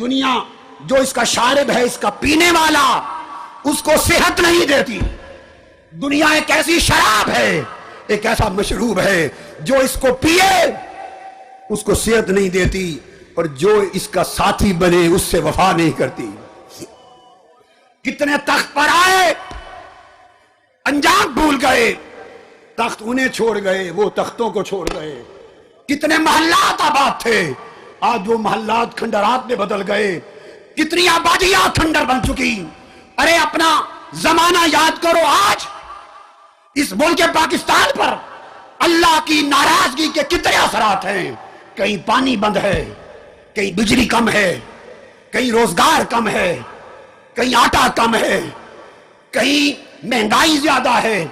دنیا جو اس کا شارب ہے، اس کا پینے والا، اس کو صحت نہیں دیتی۔ دنیا ایک ایسی شراب ہے، ایک ایسا مشروب ہے جو اس کو پیے اس کو صحت نہیں دیتی، اور جو اس کا ساتھی بنے اس سے وفا نہیں کرتی۔ کتنے تخت پر آئے، انجام بھول گئے، تخت انہیں چھوڑ گئے، وہ تختوں کو چھوڑ گئے۔ کتنے محلات آباد تھے، آج وہ محلات کھنڈرات میں بدل گئے۔ کتنی آبادیاں کھنڈر بن چکی۔ ارے اپنا زمانہ یاد کرو، آج اس ملک پاکستان پر اللہ کی ناراضگی کے کتنے اثرات ہیں۔ کہیں پانی بند ہے، کہیں بجلی کم ہے، کہیں روزگار کم ہے، کہیں آٹا کم ہے، کہیں مہنگائی زیادہ ہے،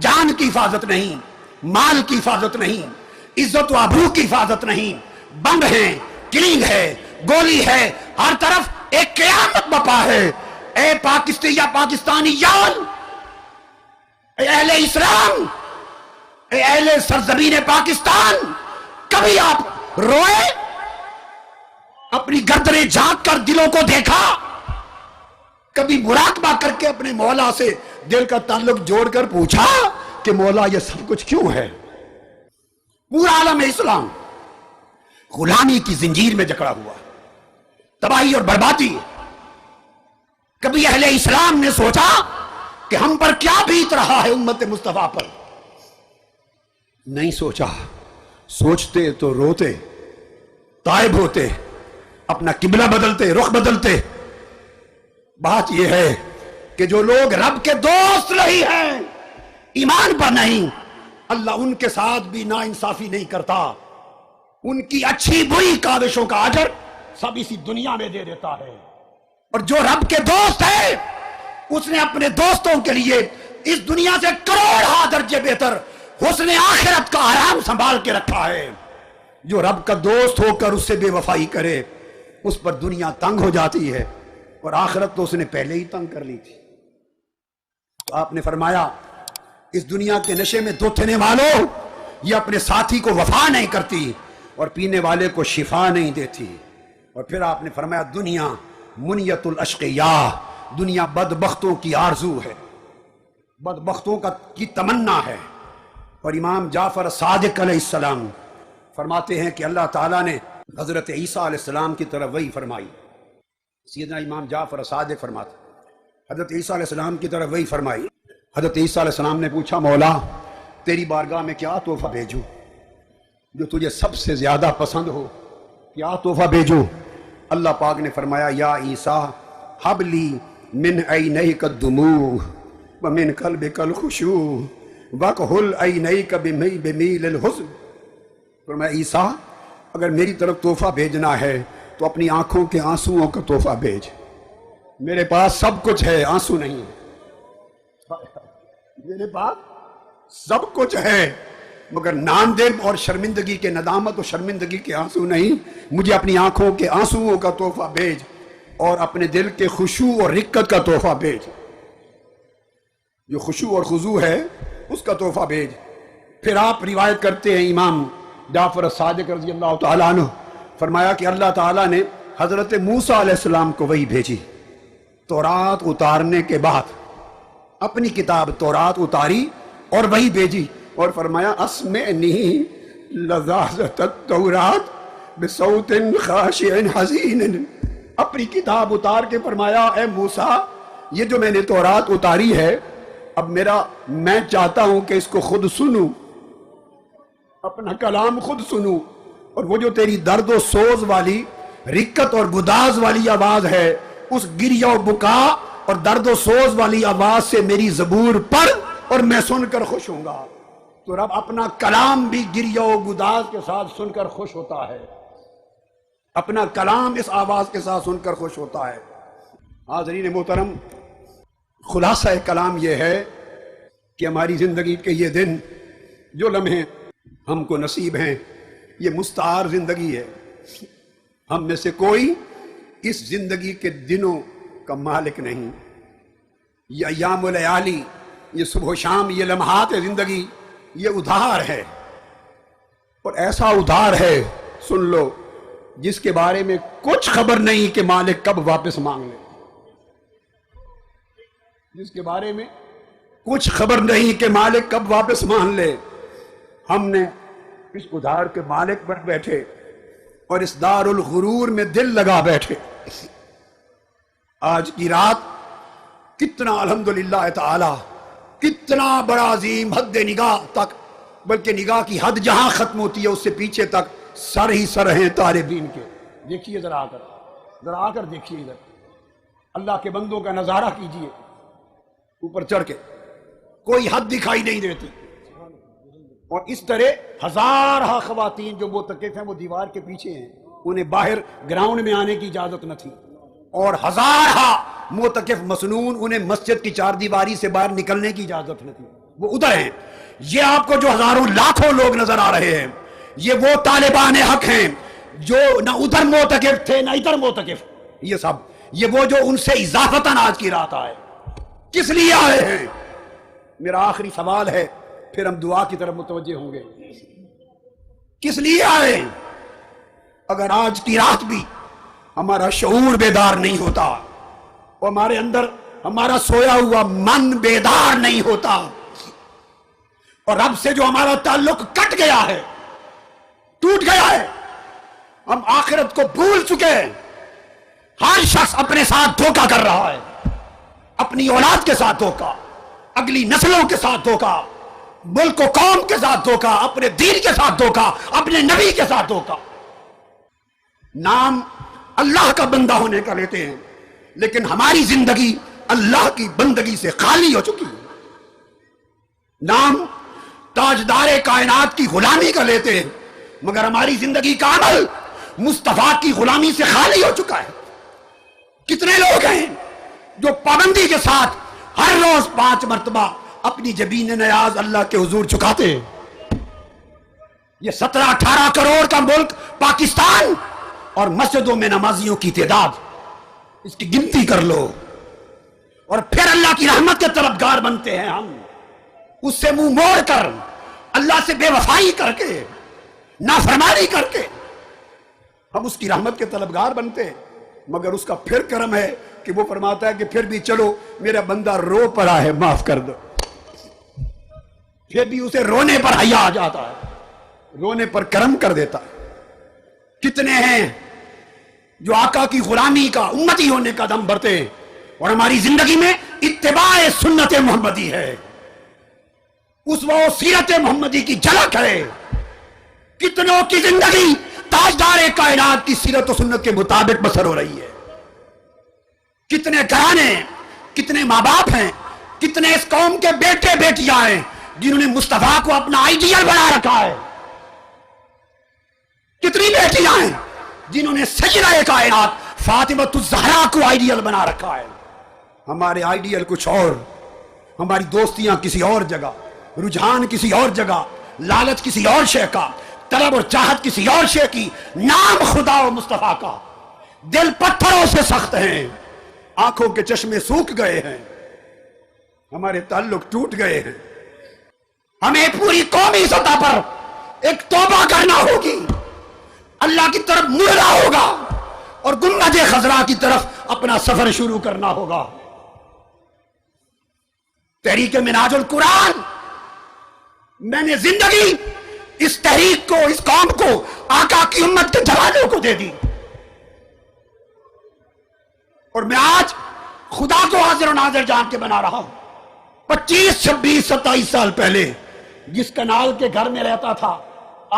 جان کی حفاظت نہیں، مال کی حفاظت نہیں، عزت و آبرو کی حفاظت نہیں، بم ہے، کلنگ ہے، گولی ہے، ہر طرف ایک قیامت بپا ہے۔ اے پاکستانیان، اے اہل اسلام، اے اہل سرزمین پاکستان، کبھی آپ روئے؟ اپنی گردنیں جھانک کر دلوں کو دیکھا؟ کبھی مراقبہ کر کے اپنے مولا سے دل کا تعلق جوڑ کر پوچھا کہ مولا یہ سب کچھ کیوں ہے؟ پورا عالم اسلام غلامی کی زنجیر میں جکڑا ہوا، تباہی اور بربادی۔ کبھی اہل اسلام نے سوچا کہ ہم پر کیا بیت رہا ہے امت مصطفیٰ پر؟ نہیں سوچا۔ سوچتے تو روتے، تائب ہوتے، اپنا قبلہ بدلتے، رخ بدلتے۔ بات یہ ہے کہ جو لوگ رب کے دوست نہیں ہیں، ایمان پر نہیں، اللہ ان کے ساتھ بھی ناانصافی نہیں کرتا۔ ان کی اچھی بری کاوشوں کا اجر سب اسی دنیا میں دے دیتا ہے۔ اور جو رب کے دوست ہے، اس نے اپنے دوستوں کے لیے اس دنیا سے کروڑ درجے بہتر حسن آخرت کا آرام سنبھال کے رکھا ہے۔ جو رب کا دوست ہو کر اس سے بے وفائی کرے، اس پر دنیا تنگ ہو جاتی ہے، اور آخرت تو اس نے پہلے ہی تنگ کر لی تھی۔ تو آپ نے فرمایا، اس دنیا کے نشے میں دھوتنے والوں، یہ اپنے ساتھی کو وفا نہیں کرتی اور پینے والے کو شفا نہیں دیتی۔ اور پھر آپ نے فرمایا، دنیا منیت الاشقیاء، دنیا بدبختوں کی آرزو ہے، بدبختوں کی تمنا ہے۔ اور امام جعفر صادق علیہ السلام فرماتے ہیں کہ اللہ تعالیٰ نے حضرت عیسیٰ علیہ السلام کی طرف وحی فرمائی۔ سیدنا امام جعفر صادق فرماتے ہیں حضرت عیسیٰ علیہ السلام کی طرف وحی فرمائی۔ حضرت عیسیٰ علیہ السلام نے پوچھا، مولا تیری بارگاہ میں کیا تحفہ بھیجوں جو تجھے سب سے زیادہ پسند ہو؟ کیا تحفہ بھیجوں؟ اللہ پاک نے فرمایا، یا عیسیٰ حب لی من عینیک الدموع ومن قلبک الخشوع وکحل عینیک بمیل الحزن۔ فرمایا، عیسیٰ اگر میری طرف تحفہ بھیجنا ہے تو اپنی آنکھوں کے آنسوؤں کا تحفہ بھیج۔ میرے پاس سب کچھ ہے، آنسو نہیں۔ میرے پاس سب کچھ ہے، مگر ناندم اور شرمندگی کے، ندامت اور شرمندگی کے آنسو نہیں۔ مجھے اپنی آنکھوں کے آنسوؤں کا تحفہ بھیج، اور اپنے دل کے خشوع اور رقت کا تحفہ بھیج۔ جو خشوع اور خضوع ہے اس کا تحفہ بھیج۔ پھر آپ روایت کرتے ہیں، امام جعفر صادق رضی اللہ تعالیٰ عنہ فرمایا کہ اللہ تعالیٰ نے حضرت موسیٰ علیہ السلام کو وحی بھیجی۔ تورات اتارنے کے بعد اپنی کتاب تورات اتاری اور وحی بھیجی، اور فرمایا، اسمعنی لذاذت التورات بصوت خاشع حزین۔ اپنی کتاب اتار کے فرمایا، اے موسیٰ، یہ جو میں نے تورات اتاری ہے، اب میں چاہتا ہوں کہ اس کو خود سنوں، اپنا کلام خود سنوں، اور وہ جو تیری درد و سوز والی، رقت اور گداز والی آواز ہے، اس گریہ و بکا اور درد و سوز والی آواز سے میری زبور پڑھ اور میں سن کر خوش ہوں گا۔ تو رب اپنا کلام بھی گریہ و گداز کے ساتھ سن کر خوش ہوتا ہے، اپنا کلام اس آواز کے ساتھ سن کر خوش ہوتا ہے۔ حاضرین محترم، خلاصہ کلام یہ ہے کہ ہماری زندگی کے یہ دن، جو لمحے ہم کو نصیب ہیں، یہ مستعار زندگی ہے۔ ہم میں سے کوئی اس زندگی کے دنوں کا مالک نہیں۔ یہ ایام و لیالی، یہ صبح و شام، یہ لمحات زندگی، یہ ادھار ہے، اور ایسا ادھار ہے، سن لو، جس کے بارے میں کچھ خبر نہیں کہ مالک کب واپس مانگ لے، جس کے بارے میں کچھ خبر نہیں کہ مالک کب واپس مانگ لے، ہم نے اس ادھار کے مالک بن بیٹھے اور اس دار الغرور میں دل لگا بیٹھے۔ آج کی رات کتنا الحمدللہ تعالی، کتنا بڑا عظیم حد نگاہ تک، بلکہ نگاہ کی حد جہاں ختم ہوتی ہے اس سے پیچھے تک سر ہی سر ہیں طالبین کے۔ دیکھیے ذرا آ کر دیکھیے ادھر، اللہ کے بندوں کا نظارہ کیجئے، اوپر چڑھ کے کوئی حد دکھائی نہیں دیتی، اور اس طرح ہزارہ خواتین جو معتکف ہیں وہ دیوار کے پیچھے ہیں، انہیں باہر گراؤنڈ میں آنے کی اجازت نہ تھی، اور ہزارہ معتکف مسنون انہیں مسجد کی چار دیواری سے باہر نکلنے کی اجازت نہ تھی، وہ ادھر ہیں۔ یہ آپ کو جو ہزاروں لاکھوں لوگ نظر آ رہے ہیں، یہ وہ طالبان حق ہیں جو نہ ادھر معتکف تھے نہ ادھر معتکف، یہ سب یہ وہ جو ان سے اضافتاً آج کی رات آئے۔ کس لیے آئے ہیں؟ میرا آخری سوال ہے، پھر ہم دعا کی طرف متوجہ ہوں گے۔ کس لیے آئے ہیں؟ اگر آج کی رات بھی ہمارا شعور بیدار نہیں ہوتا اور ہمارے اندر ہمارا سویا ہوا من بیدار نہیں ہوتا، اور رب سے جو ہمارا تعلق کٹ گیا ہے، ٹوٹ گیا ہے، ہم آخرت کو بھول چکے ہیں، ہر شخص اپنے ساتھ دھوکہ کر رہا ہے، اپنی اولاد کے ساتھ دھوکہ، اگلی نسلوں کے ساتھ دھوکہ، ملک و قوم کے ساتھ دھوکہ، اپنے دین کے ساتھ دھوکہ، اپنے نبی کے ساتھ دھوکہ۔ نام اللہ کا بندہ ہونے کا لیتے ہیں، لیکن ہماری زندگی اللہ کی بندگی سے خالی ہو چکی ہے۔ نام تاجدار کائنات کی غلامی کا لیتے ہیں، مگر ہماری زندگی کا عمل مصطفیٰ کی غلامی سے خالی ہو چکا ہے۔ کتنے لوگ ہیں جو پابندی کے ساتھ ہر روز 5 مرتبہ اپنی جبین نیاز اللہ کے حضور چکاتے ہیں۔ یہ 17-18 کروڑ کا ملک پاکستان اور مسجدوں میں نمازیوں کی تعداد، اس کی گنتی کر لو، اور پھر اللہ کی رحمت کے طلبگار بنتے ہیں ہم، اس سے منہ موڑ کر، اللہ سے بے وفائی کر کے، نافرمانی کر کے ہم اس کی رحمت کے طلبگار بنتے ہیں، مگر اس کا پھر کرم ہے کہ وہ فرماتا ہے کہ پھر بھی چلو میرا بندہ رو پڑا ہے معاف کر دو، پھر بھی اسے رونے پر حیا آ جاتا ہے، رونے پر کرم کر دیتا ہے۔ کتنے ہیں جو آقا کی غلامی کا، امتی ہونے کا دم بھرتے ہیں، اور ہماری زندگی میں اتباع سنت محمدی ہے، اس وہ سیرت محمدی کی جھلک ہے۔ کتنوں کی زندگی تاجدار کائنات کی سیرت و سنت کے مطابق بسر ہو رہی ہے۔ کتنے گھرانے، کتنے ماں باپ ہیں، کتنے اس قوم کے بیٹے بیٹیاں ہیں جنہوں نے مصطفیٰ کو اپنا آئیڈیل بنا رکھا ہے، کتنی بیٹیاں ہیں جنہوں نے سیدہ کائنات فاطمۃ الزہرا کو آئیڈیل بنا رکھا ہے۔ ہمارے آئیڈیل کچھ اور، ہماری دوستیاں کسی اور جگہ، رجحان کسی اور جگہ، لالچ کسی اور شے کا، طلب اور چاہت کسی اور شے کی، نام خدا و مصطفیٰ کا۔ دل پتھروں سے سخت ہیں، آنکھوں کے چشمے سوکھ گئے ہیں، ہمارے تعلق ٹوٹ گئے ہیں۔ ہمیں پوری قومی سطح پر ایک توبہ کرنا ہوگی، اللہ کی طرف مڑنا ہوگا، اور گنبد خضرا کی طرف اپنا سفر شروع کرنا ہوگا۔ تحریک منہاج القرآن، میں نے زندگی اس تحریک کو، اس قوم کو، آقا کی امت کے جوانوں کو دے دی، اور میں آج خدا کو حاضر و ناظر جان کے بنا رہا ہوں۔ 25، 26، 27 سال پہلے جس کنال کے گھر میں رہتا تھا،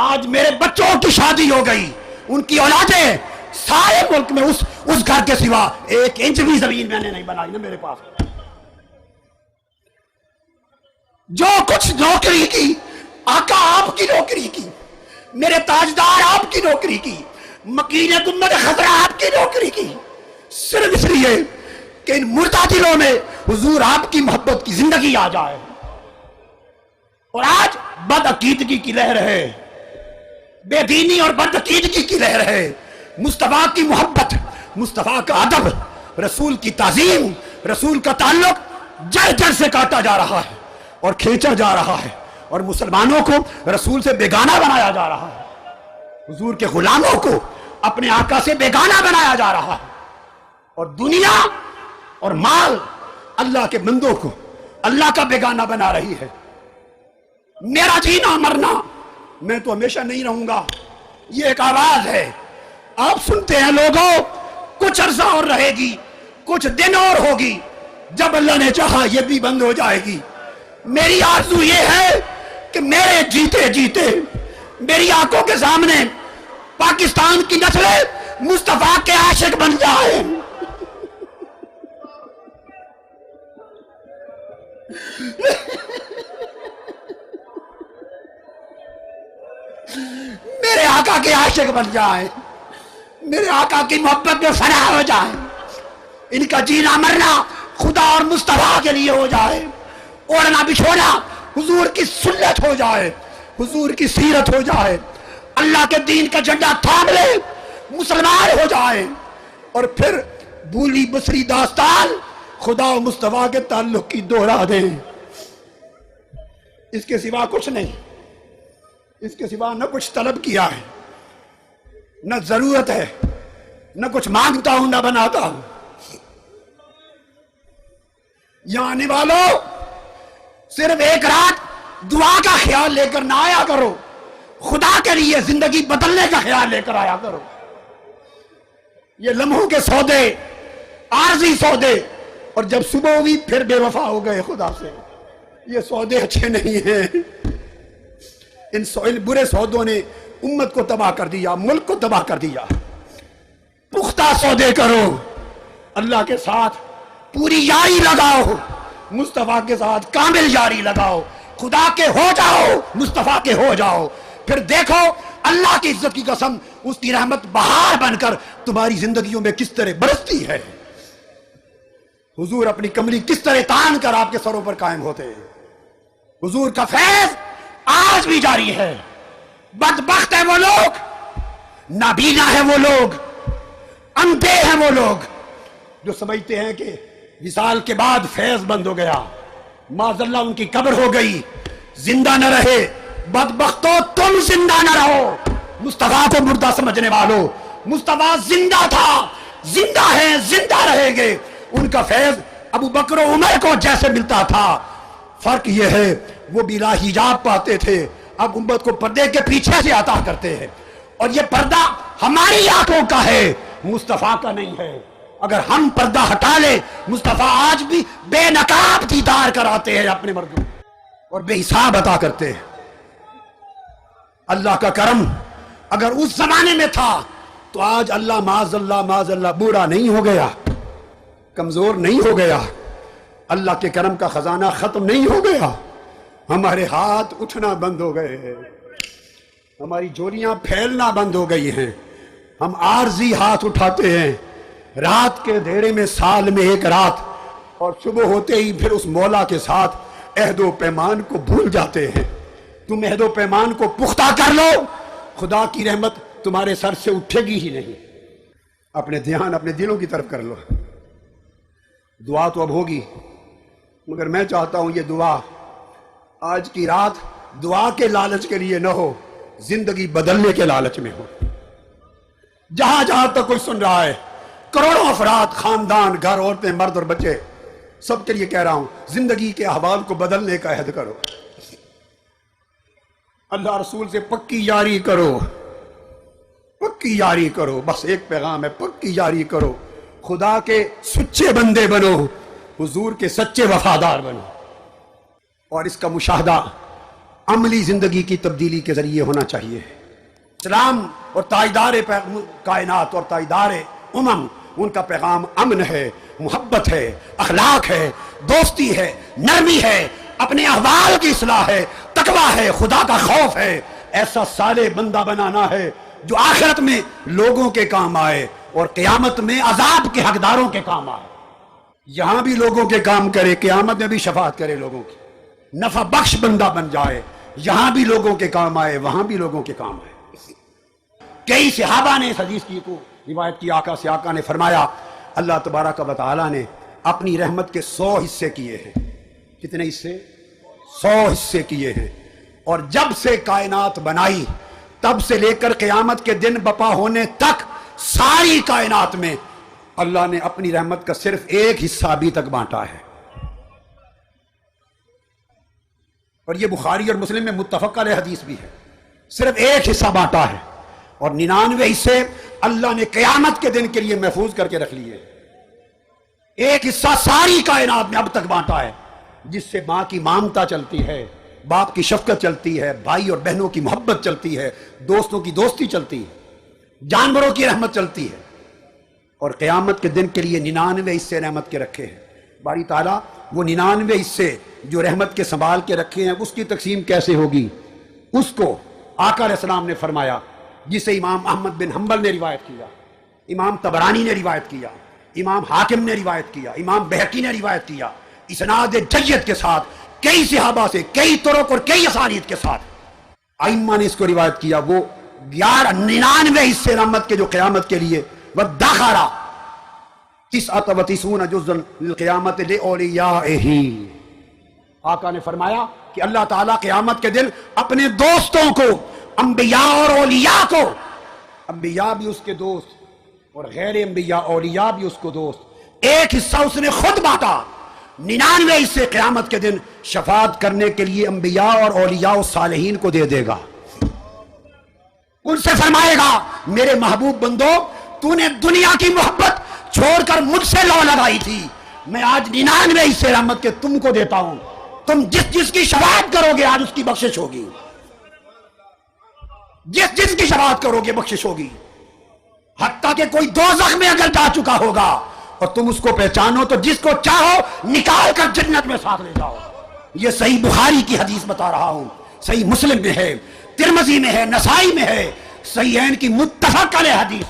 آج میرے بچوں کی شادی ہو گئی، ان کی اولادیں، سارے ملک میں اس گھر کے سوا 1 انچ بھی زمین میں نے نہیں بنائی نا میرے پاس۔ جو کچھ نوکری کی، آقا آپ کی نوکری کی، میرے تاجدار آپ کی نوکری کی، مکین گنبد خضرا آپ کی نوکری کی، صرف اس لیے کہ ان مردہ دلوں میں حضور آپ کی محبت کی زندگی آ جائے۔ اور آج بد عقیدگی کی لہر ہے، بے دینی اور بد عقیدگی کی لہر ہے۔ مصطفیٰ کی محبت، مصطفیٰ کا ادب، رسول کی تعظیم، رسول کا تعلق جڑ جڑ سے کاٹا جا رہا ہے اور کھینچا جا رہا ہے، اور مسلمانوں کو رسول سے بیگانہ بنایا جا رہا ہے، حضور کے غلاموں کو اپنے آقا سے بیگانہ بنایا جا رہا ہے، اور دنیا اور مال اللہ کے بندوں کو اللہ کا بیگانہ بنا رہی ہے۔ میرا جینا مرنا، میں تو ہمیشہ نہیں رہوں گا، یہ ایک آواز ہے، آپ سنتے ہیں لوگوں، کچھ عرصہ اور رہے گی، کچھ دن اور ہوگی، جب اللہ نے چاہا یہ بھی بند ہو جائے گی۔ میری آرزو یہ ہے کہ میرے جیتے جیتے میری آنکھوں کے سامنے پاکستان کی نسلیں مصطفیٰ کے عاشق بن جائیں۔ میرے آقا کے عاشق بن جائیں، میرے آقا کی محبت میں فنا ہو جائیں، ان کا جینا مرنا خدا اور مصطفیٰ کے لیے ہو جائے، اوڑھنا بچھونا حضور کی سنت ہو جائے، حضور کی سیرت ہو جائے، اللہ کے دین کا جھنڈا تھام لے، مسلمان ہو جائے، اور پھر بھولی بسری داستان خدا و مصطفیٰ کے تعلق کی دوہرا دیں۔ اس کے سوا کچھ نہیں، اس کے سوا نہ کچھ طلب کیا ہے، نہ ضرورت ہے، نہ کچھ مانگتا ہوں نہ بناتا ہوں۔ یہاں آنے والوں صرف ایک رات دعا کا خیال لے کر نہ آیا کرو، خدا کے لیے زندگی بدلنے کا خیال لے کر آیا کرو۔ یہ لمحوں کے سودے، عارضی سودے، اور جب صبح ہوئی پھر بے وفا ہو گئے خدا سے، یہ سودے اچھے نہیں ہیں۔ ان برے سودوں نے امت کو تباہ کر دیا، ملک کو تباہ کر دیا۔ پختہ سودے کرو، اللہ کے ساتھ پوری یاری لگاؤ، مصطفیٰ کے ساتھ کامل یاری لگاؤ، خدا کے ہو جاؤ، مصطفیٰ کے ہو جاؤ، پھر دیکھو اللہ کی عزت کی قسم اس کی رحمت بہار بن کر تمہاری زندگیوں میں کس طرح برستی ہے۔ حضور اپنی کمری کس طرح تان کر آپ کے سروں پر قائم ہوتے ہیں۔ حضور کا فیض آج بھی جاری ہے۔ بدبخت ہے وہ لوگ، نابینا ہے وہ لوگ، اندھے ہیں وہ لوگ جو سمجھتے ہیں کہ وصال کے بعد فیض بند ہو گیا، معاذ اللہ ان کی قبر ہو گئی، زندہ نہ رہے۔ بدبختو تم زندہ نہ رہو، مصطفیٰ کو مردہ سمجھنے والوں، مصطفیٰ زندہ تھا، زندہ ہے، زندہ رہیں گے۔ ان کا فیض ابو بکر و عمر کو جیسے ملتا تھا، فرق یہ ہے وہ بلا حجاب پاتے تھے، اب امت کو پردے کے پیچھے سے عطا کرتے ہیں، اور یہ پردہ ہماری آنکھوں کا ہے، مصطفیٰ کا نہیں ہے۔ اگر ہم پردہ ہٹا لیں، مصطفیٰ آج بھی بے نقاب دیدار کراتے ہیں اپنے مردوں، اور بے حساب عطا کرتے ہیں۔ اللہ کا کرم اگر اس زمانے میں تھا تو آج اللہ معاذ اللہ بوڑھا نہیں ہو گیا، کمزور نہیں ہو گیا، اللہ کے کرم کا خزانہ ختم نہیں ہو گیا۔ ہمارے ہاتھ اٹھنا بند ہو گئے ہیں، ہماری جولیاں پھیلنا بند ہو گئی ہیں، ہم عارضی ہاتھ اٹھاتے ہیں، رات کے اندھیرے میں سال میں ایک رات، اور صبح ہوتے ہی پھر اس مولا کے ساتھ عہد و پیمان کو بھول جاتے ہیں۔ تم عہد و پیمان کو پختہ کر لو، خدا کی رحمت تمہارے سر سے اٹھے گی ہی نہیں۔ اپنے دھیان اپنے دلوں کی طرف کر لو۔ دعا تو اب ہوگی، مگر میں چاہتا ہوں یہ دعا آج کی رات دعا کے لالچ کے لیے نہ ہو، زندگی بدلنے کے لالچ میں ہو۔ جہاں جہاں تک کوئی سن رہا ہے، کروڑوں افراد، خاندان، گھر، عورتیں، مرد اور بچے، سب کے لیے کہہ رہا ہوں، زندگی کے احوال کو بدلنے کا عہد کرو، اللہ رسول سے پکی یاری کرو، پکی یاری کرو۔ بس ایک پیغام ہے، پکی یاری کرو، خدا کے سچے بندے بنو، حضور کے سچے وفادار بنو، اور اس کا مشاہدہ عملی زندگی کی تبدیلی کے ذریعے ہونا چاہیے۔ اسلام اور تاجدار کائنات اور تاجدار ان کا پیغام امن ہے، محبت ہے، اخلاق ہے، دوستی ہے، نرمی ہے، اپنے احوال کی اصلاح ہے، تقویٰ ہے، خدا کا خوف ہے۔ ایسا صالح بندہ بنانا ہے جو آخرت میں لوگوں کے کام آئے اور قیامت میں عذاب کے حقداروں کے کام آئے۔ یہاں بھی لوگوں کے کام کرے، قیامت میں بھی شفاعت کرے لوگوں کی، نفع بخش بندہ بن جائے، یہاں بھی لوگوں کے کام آئے، وہاں بھی لوگوں کے کام آئے۔ کئی صحابہ نے اس حدیث کی کو روایت کی، آقا سے آقا نے فرمایا اللہ تبارک و تعالیٰ نے اپنی رحمت کے 100 حصے کیے ہیں۔ کتنے حصے؟ 100 حصے کیے ہیں، اور جب سے کائنات بنائی تب سے لے کر قیامت کے دن بپا ہونے تک ساری کائنات میں اللہ نے اپنی رحمت کا صرف ایک حصہ ابھی تک بانٹا ہے، اور یہ بخاری اور مسلم میں متفق علیہ حدیث بھی ہے، صرف ایک حصہ بانٹا ہے، اور 99 حصے اللہ نے قیامت کے دن کے لیے محفوظ کر کے رکھ لیے۔ ایک حصہ ساری کائنات میں اب تک بانٹا ہے، جس سے ماں کی مامتا چلتی ہے، باپ کی شفقت چلتی ہے، بھائی اور بہنوں کی محبت چلتی ہے، دوستوں کی دوستی چلتی ہے، جانوروں کی رحمت چلتی ہے، اور قیامت کے دن کے لیے 99 حصے رحمت کے رکھے ہیں۔ باری تعالیٰ وہ 99 حصے جو رحمت کے سنبھال کے رکھے ہیں، اس کی تقسیم کیسے ہوگی؟ اس کو آقا علیہ السلام نے فرمایا، جسے امام احمد بن حنبل نے روایت کیا، امام طبرانی نے روایت کیا، امام حاکم نے روایت کیا، امام بہقی نے روایت کیا، اسناد جید کے ساتھ، کئی صحابہ سے، کئی طرق اور کئی اسانید کے ساتھ ائمہ نے اس کو روایت کیا۔ وہ 99 حصے رحمت کے جو قیامت کے لیے وَدَّخَرَ 99 جزءً للقیامت لأولیائہ، آقا نے فرمایا کہ اللہ تعالیٰ قیامت کے دن اپنے دوستوں کو، انبیاء اور اولیاء کو، انبیاء بھی اس کے دوست اور غیر انبیاء اولیاء بھی اس کو دوست، ایک حصہ اس نے خود بانٹا، 99 حصے قیامت کے دن شفاعت کرنے کے لیے انبیاء اور اولیاء و صالحین کو دے دے گا۔ ان سے فرمائے گا، میرے محبوب بندو، تو نے دنیا کی محبت چھوڑ کر مجھ سے لو لگائی تھی، میں آج 99 حصے رحمت کے تم کو دیتا ہوں، تم جس جس کی شفاعت کرو گے آج اس کی بخشش ہوگی، جس جس کی شفاعت کرو گے بخشش ہوگی، حتیٰ کہ کوئی دوزخ میں اگر جا چکا ہوگا اور تم اس کو پہچانو تو جس کو چاہو نکال کر جنت میں ساتھ لے جاؤ۔ یہ صحیح بخاری کی حدیث بتا رہا ہوں، صحیح مسلم میں ہے، ترمذی میں ہے، نسائی میں ہے، صحیحین کی متفق علیہ حدیث۔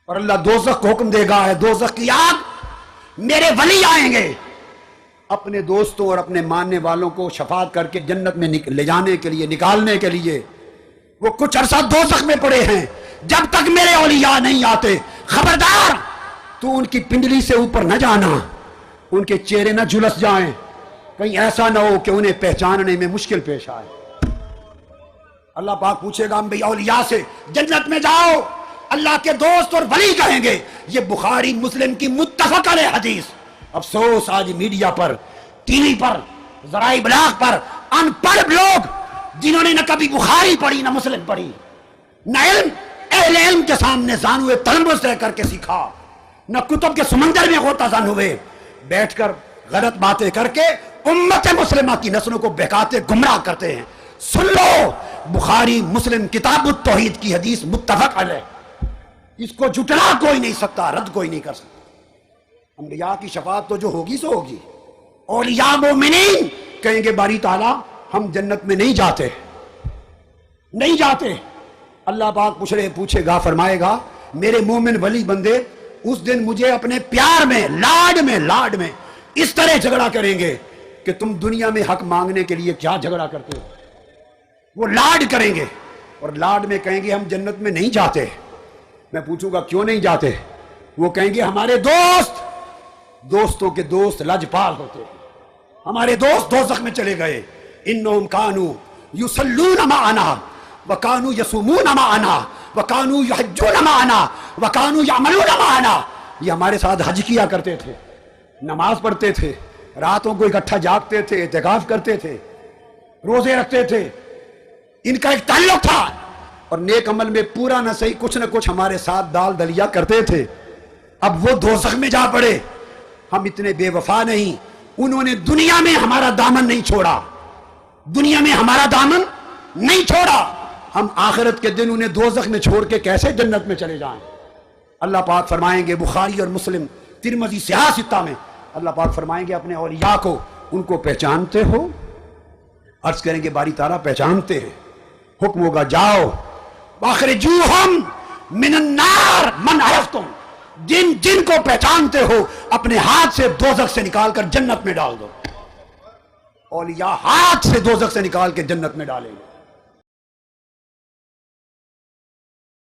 اور اللہ دوزخ کو حکم دے گا، ہے دوزخ کی آگ، میرے ولی آئیں گے اپنے دوستوں اور اپنے ماننے والوں کو شفاعت کر کے جنت میں لے جانے کے لیے، نکالنے کے لیے۔ وہ کچھ عرصہ دوزخ میں پڑے ہیں، جب تک میرے اولیاء نہیں آتے، خبردار تو ان کی پنڈلی سے اوپر نہ جانا، ان کے چہرے نہ جھلس جائیں، کہیں ایسا نہ ہو کہ انہیں پہچاننے میں مشکل پیش آئے۔ اللہ پاک پوچھے گا انبیاء اولیاء سے، جنت میں جاؤ، اللہ کے دوست اور ولی کہیں گے۔ یہ بخاری مسلم کی متفق علیہ حدیث۔ افسوس آج میڈیا پر، ٹی وی پر، ذرائع ابلاغ پر ان پڑھ لوگ جنہوں نے نہ کبھی بخاری پڑھی نہ مسلم پڑھی، نہ علم اہل علم کے سامنے زانوے تلمس رہ کر کے سیکھا، نہ کتب کے سمندر میں غوطہ زن ہوئے، بیٹھ کر غلط باتیں کر کے امت مسلمہ کی نسلوں کو بہکاتے گمراہ کرتے ہیں۔ سن لو، بخاری مسلم کتاب التوحید کی حدیث متفق علیہ، اس کو جھٹلا کوئی نہیں سکتا، رد کوئی نہیں کر سکتا۔ انبیاء کی شفاعت تو جو ہوگی سو ہوگی۔ اولیاء مومنین کہیں گے باری تعالیٰ ہم جنت میں نہیں جاتے، نہیں جاتے۔ اللہ پاک پوچھے گا، فرمائے گا میرے مومن ولی بندے اس دن مجھے اپنے پیار میں، لاڈ میں اس طرح جھگڑا کریں گے کہ تم دنیا میں حق مانگنے کے لیے کیا جھگڑا کرتے ہو۔ وہ لاڈ کریں گے اور لاڈ میں کہیں گے ہم جنت میں نہیں جاتے۔ میں پوچھوں گا کیوں نہیں جاتے؟ وہ کہیں گے ہمارے دوستوں کے دوست لجپال ہوتے ہیں، ہمارے دوست دوزخ میں چلے گئے۔ انہم کانوا یصلون معنا وکانوا یصومون معنا وکانوا یحجون معنا وکانوا یعملون معنا، یہ ہمارے ساتھ حج کیا کرتے تھے، نماز پڑھتے تھے، راتوں کو اکٹھا جاگتے تھے، اعتکاف کرتے تھے، روزے رکھتے تھے، ان کا ایک تعلق تھا، اور نیک عمل میں پورا نہ صحیح کچھ نہ کچھ ہمارے ساتھ دال دلیا کرتے تھے۔ اب وہ دوزخ میں جا پڑے۔ ہم اتنے بے وفا نہیں، انہوں نے دنیا میں ہمارا دامن نہیں چھوڑا، دنیا میں ہمارا دامن نہیں چھوڑا، ہم آخرت کے دن انہیں دوزخ میں چھوڑ کے کیسے جنت میں چلے جائیں؟ اللہ پاک فرمائیں گے، بخاری اور مسلم، ترمذی صحیح ستہ میں اللہ پاک فرمائیں گے اپنے اولیاء کو، ان کو پہچانتے ہو؟ عرض کریں گے باری تعالیٰ پہچانتے ہیں۔ حکم ہوگا جاؤ واخرجوہم من النار من عرفتم، جن کو پہچانتے ہو اپنے ہاتھ سے دوزخ سے نکال کر جنت میں ڈال دو۔ اولیاء ہاتھ سے دوزخ سے نکال کے جنت میں ڈالیں گے۔